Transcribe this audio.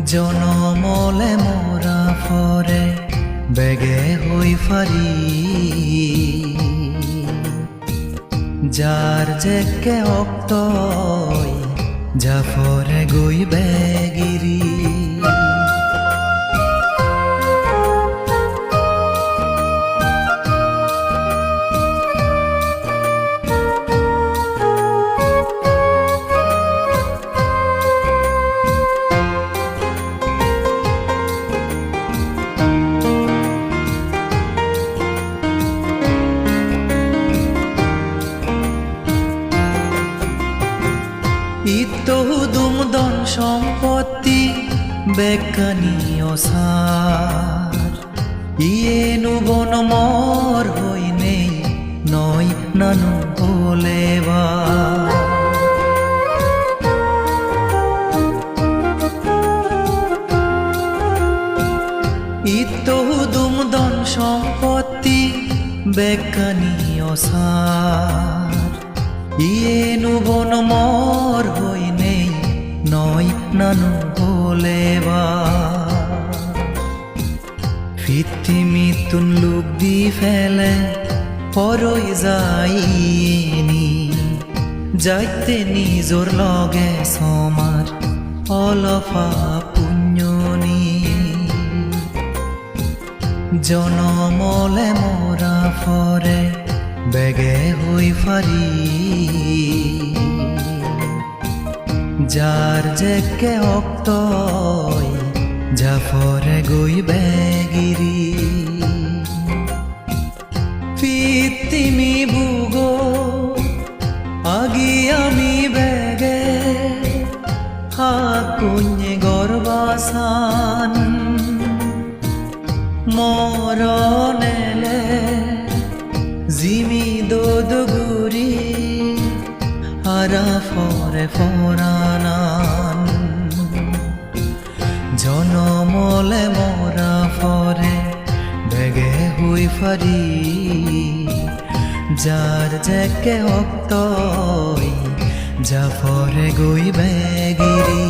জনমলে মরা ফরে বেগে হই ফারি যার জেকে অক্তই জাফরে গই বেগিরি ইতহুদুম দন সম্পত্তি বেকানীয় সার ইয়েনু বন মর হই নেই নয় নানু বলেবা ইতহুদুম দন সম্পত্তি বেকানীয় সার ইয়েনু বন মর হই নেই নয় নানু বলেবা পৃথিবী তুন লোক দি ফেলে পরই যাইনি যাইতে নিজর লগে সমার অলফা পুণ্যনি জনমলে মরা ফরে বেগে হই ফারি যার জেকে অক্তই জাফরে গই বেগিরি পৃথিবী বুগো আগি আমি বেগে হাকুঞ্জে গর্বাসান মরনেলে জিমি দোদগুরি হারা ফরে ফরানান জনমলে মরা ফরে বেগে হুই ফারি যার জেকে অক্তই জাফরে গই বেগিরি